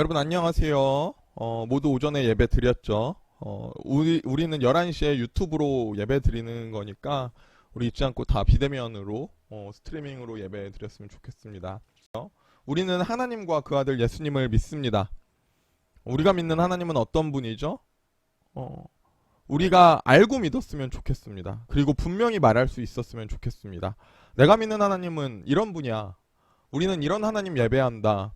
여러분 안녕하세요. 모두 오전에 예배 드렸죠. 우리는 11시에 유튜브로 예배 드리는 거니까 우리 잊지 않고 다 비대면으로 스트리밍으로 예배 드렸으면 좋겠습니다. 우리는 하나님과 그 아들 예수님을 믿습니다. 우리가 믿는 하나님은 어떤 분이죠? 우리가 알고 믿었으면 좋겠습니다. 그리고 분명히 말할 수 있었으면 좋겠습니다. 내가 믿는 하나님은 이런 분이야. 우리는 이런 하나님 예배한다.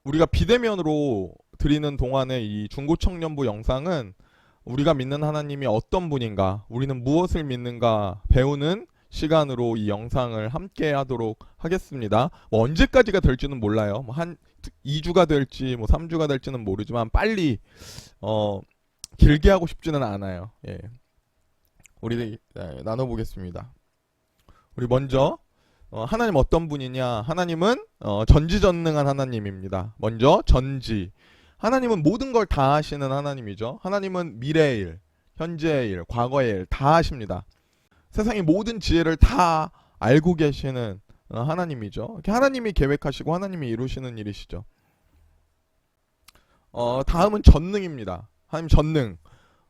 우리가 비대면으로 드리는 동안의 이 중고청년부 영상은 우리가 믿는 하나님이 어떤 분인가, 우리는 무엇을 믿는가 배우는 시간으로 이 영상을 함께 하도록 하겠습니다. 언제까지가 될지는 몰라요. 한 2주가 될지 3주가 될지는 모르지만 빨리 길게 하고 싶지는 않아요. 예. 우리 나눠보겠습니다. 우리 먼저 하나님 어떤 분이냐? 하나님은 전지전능한 하나님입니다. 먼저 전지. 하나님은 모든 걸 다 하시는 하나님이죠. 하나님은 미래의 일, 현재의 일, 과거의 일 다 하십니다. 세상의 모든 지혜를 다 알고 계시는 하나님이죠. 하나님이 계획하시고 하나님이 이루시는 일이시죠. 다음은 전능입니다. 하나님 전능.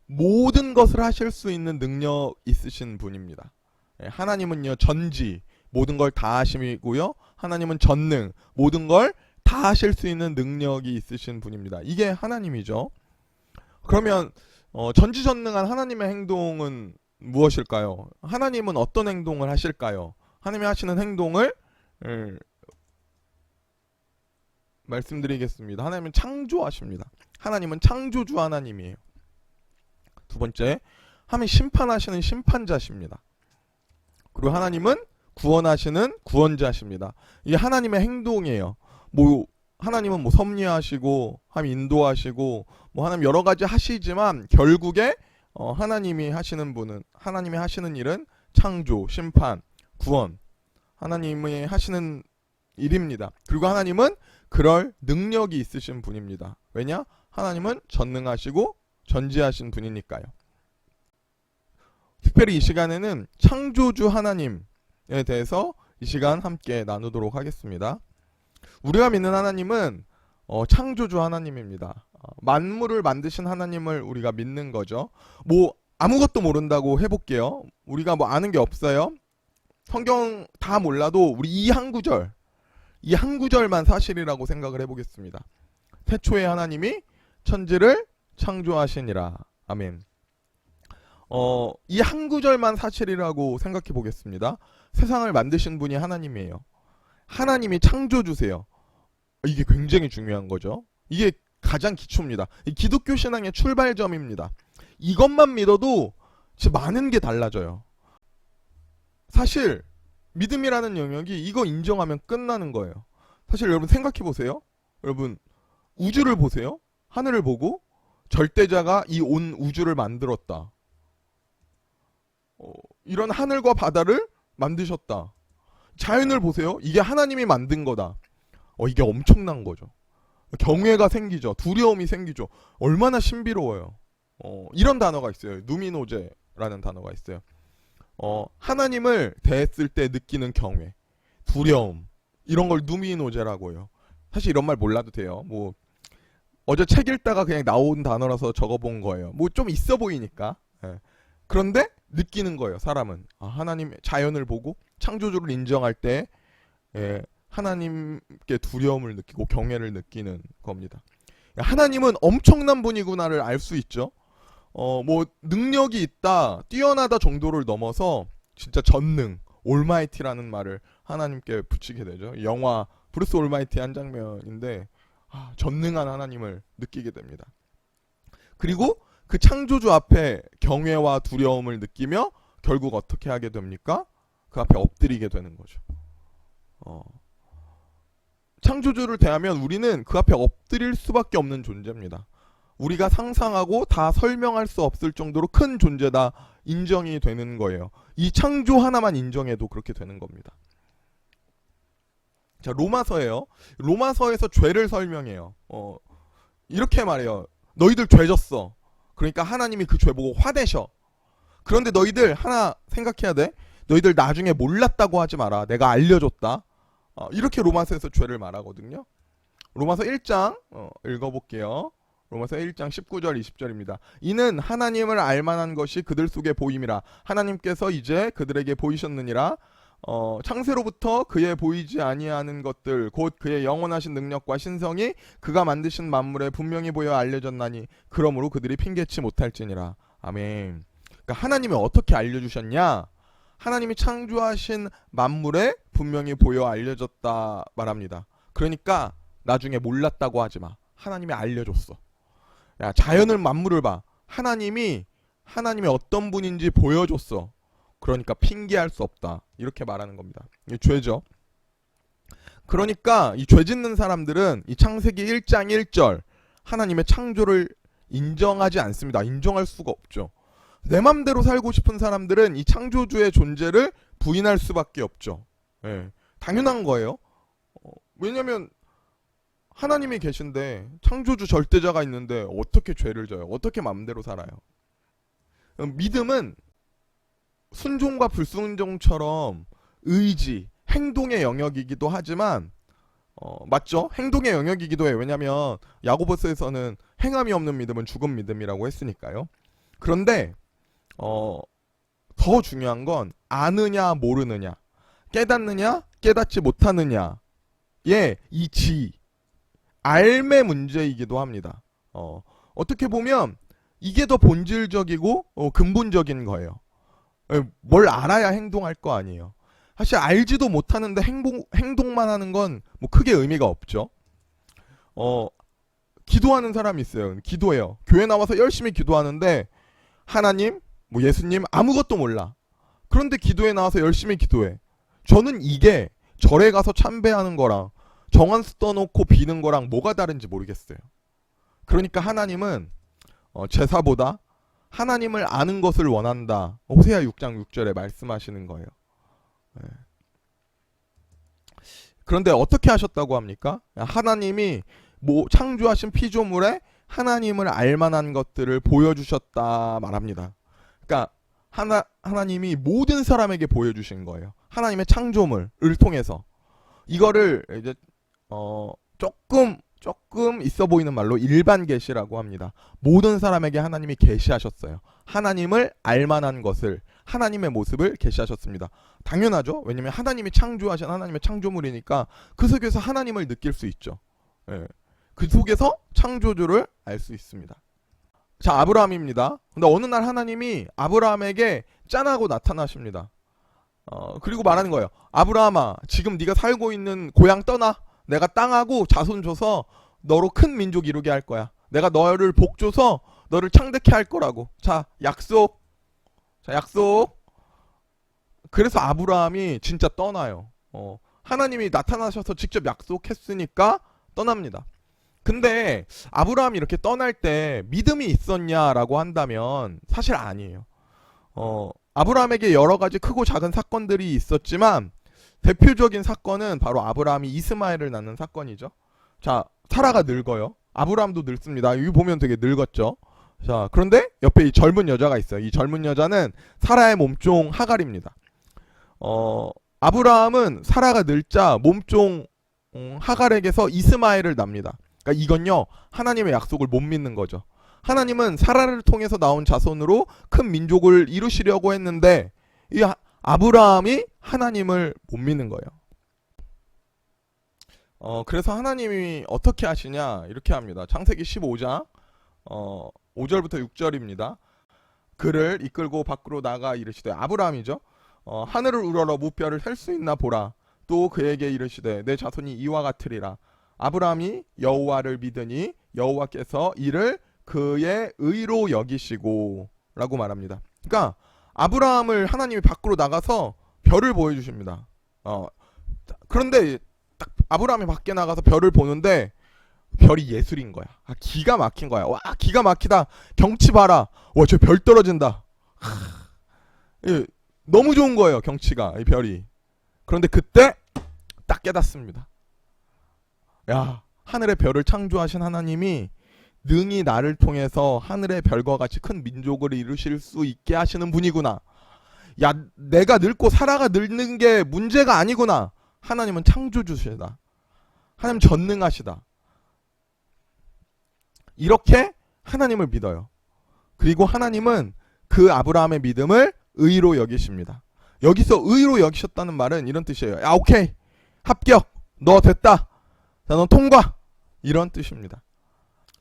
모든 것을 하실 수 있는 능력 있으신 분입니다. 하나님은요 전지. 모든 걸 다 하심이고요. 하나님은 전능, 모든 걸 다 하실 수 있는 능력이 있으신 분입니다. 이게 하나님이죠. 그러면 전지전능한 하나님의 행동은 무엇일까요? 하나님은 어떤 행동을 하실까요? 하나님이 하시는 행동을 말씀드리겠습니다. 하나님은 창조하십니다. 하나님은 창조주 하나님이에요. 두 번째, 하나님은 심판하시는 심판자십니다. 그리고 하나님은 구원하시는 구원자십니다. 이게 하나님의 행동이에요. 하나님은 섭리하시고, 하나님 인도하시고, 하나님 여러 가지 하시지만 결국에 하나님이 하시는 일은 창조, 심판, 구원, 하나님이 하시는 일입니다. 그리고 하나님은 그럴 능력이 있으신 분입니다. 왜냐? 하나님은 전능하시고 전지하신 분이니까요. 특별히 이 시간에는 창조주 하나님 에 대해서 이 시간 함께 나누도록 하겠습니다. 우리가 믿는 하나님은 창조주 하나님입니다. 만물을 만드신 하나님을 우리가 믿는 거죠. 아무것도 모른다고 해볼게요. 우리가 아는 게 없어요. 성경 다 몰라도 우리 이 한 구절만 사실이라고 생각을 해보겠습니다. 태초에 하나님이 천지를 창조하시니라. 아멘. 이 한 구절만 사실이라고 생각해 보겠습니다. 세상을 만드신 분이 하나님이에요. 하나님이 창조주세요. 이게 굉장히 중요한 거죠. 이게 가장 기초입니다. 기독교 신앙의 출발점입니다. 이것만 믿어도 진짜 많은 게 달라져요. 사실 믿음이라는 영역이 이거 인정하면 끝나는 거예요. 사실 여러분 생각해 보세요. 여러분 우주를 보세요. 하늘을 보고 절대자가 이 온 우주를 만들었다. 이런 하늘과 바다를 만드셨다. 자연을 보세요. 이게 하나님이 만든 거다. 이게 엄청난 거죠. 경외가 생기죠. 두려움이 생기죠. 얼마나 신비로워요. 이런 단어가 있어요. 누미노제라는 단어가 있어요. 하나님을 대했을 때 느끼는 경외, 두려움, 이런 걸 누미노제라고 해요. 사실 이런 말 몰라도 돼요. 어제 책 읽다가 그냥 나온 단어라서 적어본 거예요. 좀 있어 보이니까. 그런데 느끼는 거예요. 사람은 하나님 자연을 보고 창조주를 인정할 때 하나님께 두려움을 느끼고 경외를 느끼는 겁니다. 하나님은 엄청난 분이구나를 알 수 있죠. 능력이 있다, 뛰어나다 정도를 넘어서 진짜 전능, 올마이티라는 말을 하나님께 붙이게 되죠. 영화 브루스 올마이티 한 장면인데 전능한 하나님을 느끼게 됩니다. 그리고 그 창조주 앞에 경외와 두려움을 느끼며 결국 어떻게 하게 됩니까? 그 앞에 엎드리게 되는 거죠. 창조주를 대하면 우리는 그 앞에 엎드릴 수밖에 없는 존재입니다. 우리가 상상하고 다 설명할 수 없을 정도로 큰 존재다 인정이 되는 거예요. 이 창조 하나만 인정해도 그렇게 되는 겁니다. 자, 로마서예요. 로마서에서 죄를 설명해요. 이렇게 말해요. 너희들 죄 졌어. 그러니까 하나님이 그 죄 보고 화내셔. 그런데 너희들 하나 생각해야 돼. 너희들 나중에 몰랐다고 하지 마라. 내가 알려줬다. 이렇게 로마서에서 죄를 말하거든요. 로마서 1장 읽어볼게요. 로마서 1장 19절 20절입니다. 이는 하나님을 알만한 것이 그들 속에 보임이라. 하나님께서 이제 그들에게 보이셨느니라. 창세로부터 그의 보이지 아니하는 것들 곧 그의 영원하신 능력과 신성이 그가 만드신 만물에 분명히 보여 알려졌나니 그러므로 그들이 핑계치 못할지니라. 아멘. 그러니까 하나님이 어떻게 알려주셨냐? 하나님이 창조하신 만물에 분명히 보여 알려졌다 말합니다. 그러니까 나중에 몰랐다고 하지마. 하나님이 알려줬어. 야, 자연을 만물을 봐. 하나님이 어떤 분인지 보여줬어. 그러니까 핑계할 수 없다. 이렇게 말하는 겁니다. 이게 죄죠. 그러니까 이 죄 짓는 사람들은 이 창세기 1장 1절 하나님의 창조를 인정하지 않습니다. 인정할 수가 없죠. 내 맘대로 살고 싶은 사람들은 이 창조주의 존재를 부인할 수밖에 없죠. 예, 당연한 거예요. 왜냐면 하나님이 계신데 창조주 절대자가 있는데 어떻게 죄를 져요? 어떻게 맘대로 살아요? 믿음은 순종과 불순종처럼 의지, 행동의 영역이기도 하지만 맞죠? 행동의 영역이기도 해요. 왜냐하면 야고보서에서는 행함이 없는 믿음은 죽은 믿음이라고 했으니까요. 그런데 더 중요한 건 아느냐 모르느냐, 깨닫느냐 깨닫지 못하느냐의 이 지, 알의 문제이기도 합니다. 어떻게 보면 이게 더 본질적이고 근본적인 거예요. 뭘 알아야 행동할 거 아니에요. 사실 알지도 못하는데 행동만 하는 건 뭐 크게 의미가 없죠. 기도하는 사람이 있어요. 기도해요. 교회 나와서 열심히 기도하는데 하나님, 뭐 예수님 아무것도 몰라. 그런데 기도에 나와서 열심히 기도해. 저는 이게 절에 가서 참배하는 거랑 정한수 떠놓고 비는 거랑 뭐가 다른지 모르겠어요. 그러니까 하나님은 제사보다 하나님을 아는 것을 원한다. 호세아 6장 6절에 말씀하시는 거예요. 네. 그런데 어떻게 하셨다고 합니까? 하나님이 창조하신 피조물에 하나님을 알만한 것들을 보여주셨다 말합니다. 그러니까 하나님이 모든 사람에게 보여주신 거예요. 하나님의 창조물을 통해서. 이거를 이제 조금 있어 보이는 말로 일반 계시라고 합니다. 모든 사람에게 하나님이 계시하셨어요. 하나님을 알만한 것을, 하나님의 모습을 계시하셨습니다. 당연하죠. 왜냐하면 하나님이 창조하신 하나님의 창조물이니까 그 속에서 하나님을 느낄 수 있죠. 예. 그 속에서 창조주를 알 수 있습니다. 자, 아브라함입니다. 근데 어느 날 하나님이 아브라함에게 짠하고 나타나십니다. 그리고 말하는 거예요. 아브라함아, 지금 네가 살고 있는 고향 떠나. 내가 땅하고 자손 줘서 너로 큰 민족 이루게 할 거야. 내가 너를 복 줘서 너를 창대케 할 거라고. 자, 약속. 자, 약속. 그래서 아브라함이 진짜 떠나요. 하나님이 나타나셔서 직접 약속했으니까 떠납니다. 근데 아브라함이 이렇게 떠날 때 믿음이 있었냐라고 한다면 사실 아니에요. 아브라함에게 여러 가지 크고 작은 사건들이 있었지만 대표적인 사건은 바로 아브라함이 이스마엘을 낳는 사건이죠. 자, 사라가 늙어요. 아브라함도 늙습니다. 여기 보면 되게 늙었죠. 자, 그런데 옆에 이 젊은 여자가 있어요. 이 젊은 여자는 사라의 몸종 하갈입니다. 아브라함은 사라가 늙자 몸종 하갈에게서 이스마엘을 납니다. 그러니까 이건요, 하나님의 약속을 못 믿는 거죠. 하나님은 사라를 통해서 나온 자손으로 큰 민족을 이루시려고 했는데 이 아브라함이 하나님을 못 믿는 거예요. 그래서 하나님이 어떻게 하시냐 이렇게 합니다. 창세기 15장 5절부터 6절입니다. 그를 이끌고 밖으로 나가 이르시되, 아브라함이죠. 하늘을 우러러 무뼈를 셀 수 있나 보라. 또 그에게 이르시되 내 자손이 이와 같으리라. 아브라함이 여호와를 믿으니 여호와께서 이를 그의 의로 여기시고 라고 말합니다. 그러니까 아브라함을 하나님이 밖으로 나가서 별을 보여주십니다. 그런데 딱 아브라함이 밖에 나가서 별을 보는데 별이 예술인 거야. 기가 막힌 거야. 와, 기가 막히다. 경치 봐라. 와, 저 별 떨어진다. 너무 좋은 거예요, 경치가, 이 별이. 그런데 그때 딱 깨닫습니다. 야, 하늘의 별을 창조하신 하나님이 능히 나를 통해서 하늘의 별과 같이 큰 민족을 이루실 수 있게 하시는 분이구나. 야, 내가 늙고 사라가 늙는 게 문제가 아니구나. 하나님은 창조주시다. 하나님 전능하시다. 이렇게 하나님을 믿어요. 그리고 하나님은 그 아브라함의 믿음을 의로 여기십니다. 여기서 의로 여기셨다는 말은 이런 뜻이에요. 야, 오케이. 합격. 너 됐다. 자, 너 통과. 이런 뜻입니다.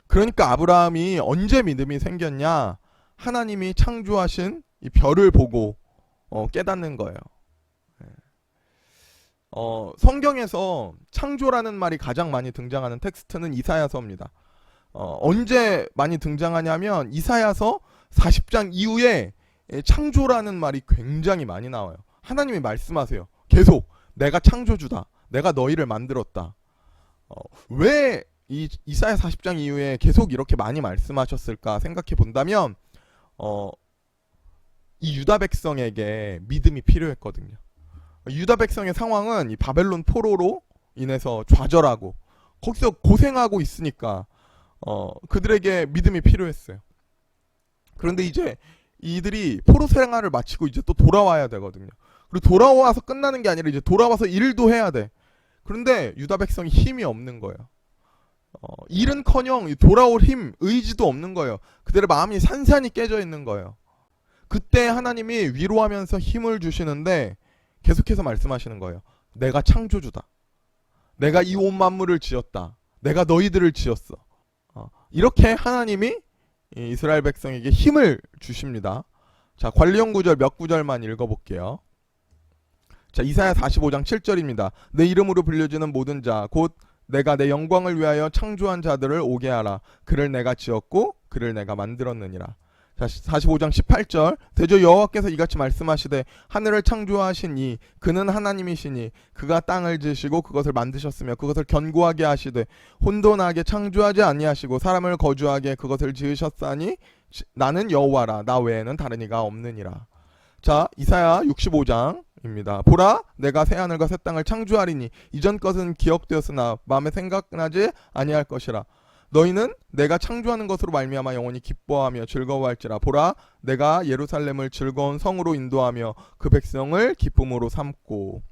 그러니까 아브라함이 언제 믿음이 생겼냐? 하나님이 창조하신 이 별을 보고 깨닫는 거예요. 성경에서 창조라는 말이 가장 많이 등장하는 텍스트는 이사야서입니다. 언제 많이 등장하냐면 이사야서 40장 이후에 창조라는 말이 굉장히 많이 나와요. 하나님이 말씀하세요. 계속 내가 창조주다. 내가 너희를 만들었다. 왜 이사야 40장 이후에 계속 이렇게 많이 말씀하셨을까 생각해 본다면 이 유다 백성에게 믿음이 필요했거든요. 유다 백성의 상황은 이 바벨론 포로로 인해서 좌절하고 거기서 고생하고 있으니까 그들에게 믿음이 필요했어요. 그런데 이제 이들이 포로 생활을 마치고 이제 또 돌아와야 되거든요. 그리고 돌아와서 끝나는 게 아니라 이제 돌아와서 일도 해야 돼. 그런데 유다 백성이 힘이 없는 거예요. 일은커녕 돌아올 힘, 의지도 없는 거예요. 그들의 마음이 산산이 깨져 있는 거예요. 그때 하나님이 위로하면서 힘을 주시는데 계속해서 말씀하시는 거예요. 내가 창조주다. 내가 이 온 만물을 지었다. 내가 너희들을 지었어. 이렇게 하나님이 이스라엘 백성에게 힘을 주십니다. 자, 관련 구절 몇 구절만 읽어볼게요. 자, 이사야 45장 7절입니다. 내 이름으로 불려지는 모든 자, 곧 내가 내 영광을 위하여 창조한 자들을 오게 하라. 그를 내가 지었고 그를 내가 만들었느니라. 자, 45장 18절. 대저 여호와께서 이같이 말씀하시되 하늘을 창조하신 이 그는 하나님이시니 그가 땅을 지으시고 그것을 만드셨으며 그것을 견고하게 하시되 혼돈하게 창조하지 아니하시고 사람을 거주하게 그것을 지으셨사니 나는 여호와라. 나 외에는 다른 이가 없느니라. 자, 이사야 65장입니다. 보라, 내가 새 하늘과 새 땅을 창조하리니 이전 것은 기억되었으나 마음에 생각나지 아니할 것이라. 너희는 내가 창조하는 것으로 말미암아 영원히 기뻐하며 즐거워할지라. 보라, 내가 예루살렘을 즐거운 성으로 인도하며 그 백성을 기쁨으로 삼고.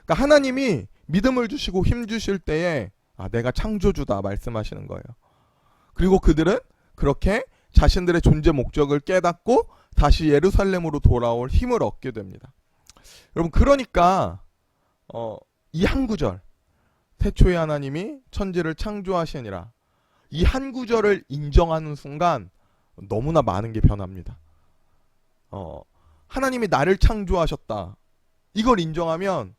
그러니까 하나님이 믿음을 주시고 힘 주실 때에 내가 창조주다 말씀하시는 거예요. 그리고 그들은 그렇게 자신들의 존재 목적을 깨닫고 다시 예루살렘으로 돌아올 힘을 얻게 됩니다. 여러분, 그러니까 이 한 구절, 태초에 하나님이 천지를 창조하시니라, 이 한 구절을 인정하는 순간 너무나 많은 게 변합니다. 하나님이 나를 창조하셨다, 이걸 인정하면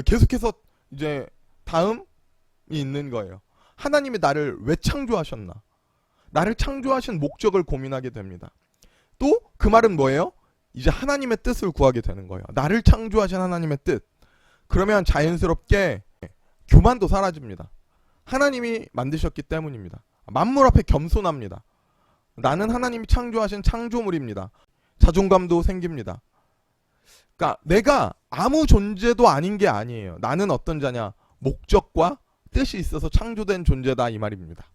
계속해서 이제 다음이 있는 거예요. 하나님이 나를 왜 창조하셨나? 나를 창조하신 목적을 고민하게 됩니다. 또 그 말은 뭐예요? 이제 하나님의 뜻을 구하게 되는 거예요. 나를 창조하신 하나님의 뜻. 그러면 자연스럽게 교만도 사라집니다. 하나님이 만드셨기 때문입니다. 만물 앞에 겸손합니다. 나는 하나님이 창조하신 창조물입니다. 자존감도 생깁니다. 그러니까 내가 아무 존재도 아닌 게 아니에요. 나는 어떤 자냐? 목적과 뜻이 있어서 창조된 존재다, 이 말입니다.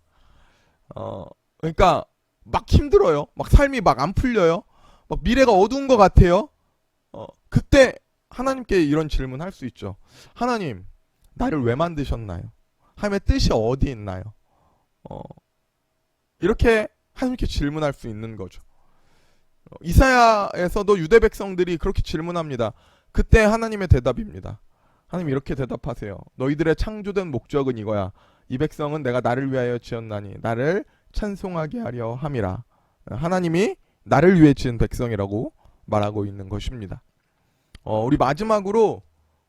그러니까 막 힘들어요. 막 삶이 막 안 풀려요. 막 미래가 어두운 것 같아요. 그때 하나님께 이런 질문 할 수 있죠. 하나님, 나를 왜 만드셨나요? 하나님의 뜻이 어디 있나요? 이렇게 하나님께 질문할 수 있는 거죠. 이사야에서도 유대 백성들이 그렇게 질문합니다. 그때 하나님의 대답입니다. 하나님 이렇게 대답하세요. 너희들의 창조된 목적은 이거야. 이 백성은 내가 나를 위하여 지었나니 나를 찬송하게 하려 함이라. 하나님이 나를 위해 지은 백성이라고 말하고 있는 것입니다. 우리 마지막으로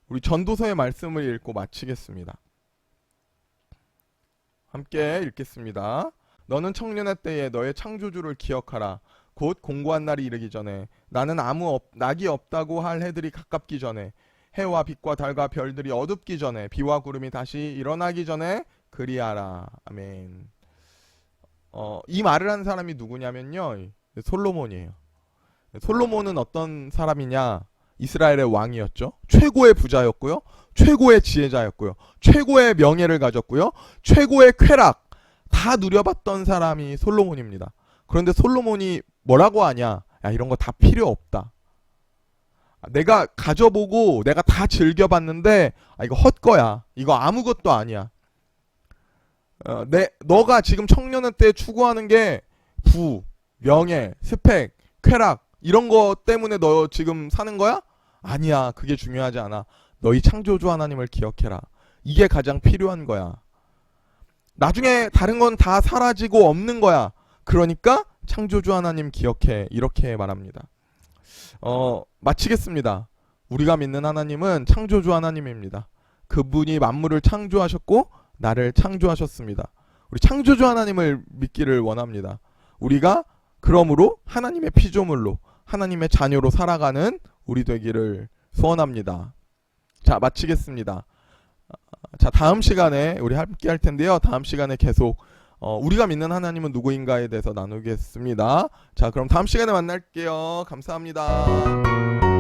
우리 전도서의 말씀을 읽고 마치겠습니다. 함께 읽겠습니다. 너는 청년의 때에 너의 창조주를 기억하라. 곧 공고한 날이 이르기 전에 나는 낙이 없다고 할 해들이 가깝기 전에 해와 빛과 달과 별들이 어둡기 전에 비와 구름이 다시 일어나기 전에 그리하라. 아멘. 이 말을 한 사람이 누구냐면요, 솔로몬이에요. 솔로몬은 어떤 사람이냐? 이스라엘의 왕이었죠. 최고의 부자였고요, 최고의 지혜자였고요, 최고의 명예를 가졌고요, 최고의 쾌락 다 누려봤던 사람이 솔로몬입니다. 그런데 솔로몬이 뭐라고 하냐? 야, 이런 거 다 필요 없다. 내가 가져보고 내가 다 즐겨봤는데 이거 헛거야. 이거 아무것도 아니야. 너가 지금 청년의 때 추구하는 게 부, 명예, 스펙, 쾌락 이런 거 때문에 너 지금 사는 거야? 아니야. 그게 중요하지 않아. 너희 창조주 하나님을 기억해라. 이게 가장 필요한 거야. 나중에 다른 건 다 사라지고 없는 거야. 그러니까 창조주 하나님 기억해. 이렇게 말합니다. 마치겠습니다. 우리가 믿는 하나님은 창조주 하나님입니다. 그분이 만물을 창조하셨고 나를 창조하셨습니다. 우리 창조주 하나님을 믿기를 원합니다. 우리가 그러므로 하나님의 피조물로 하나님의 자녀로 살아가는 우리 되기를 소원합니다. 자, 마치겠습니다. 자, 다음 시간에 우리 함께 할 텐데요. 다음 시간에 계속 우리가 믿는 하나님은 누구인가에 대해서 나누겠습니다. 자, 그럼 다음 시간에 만날게요. 감사합니다.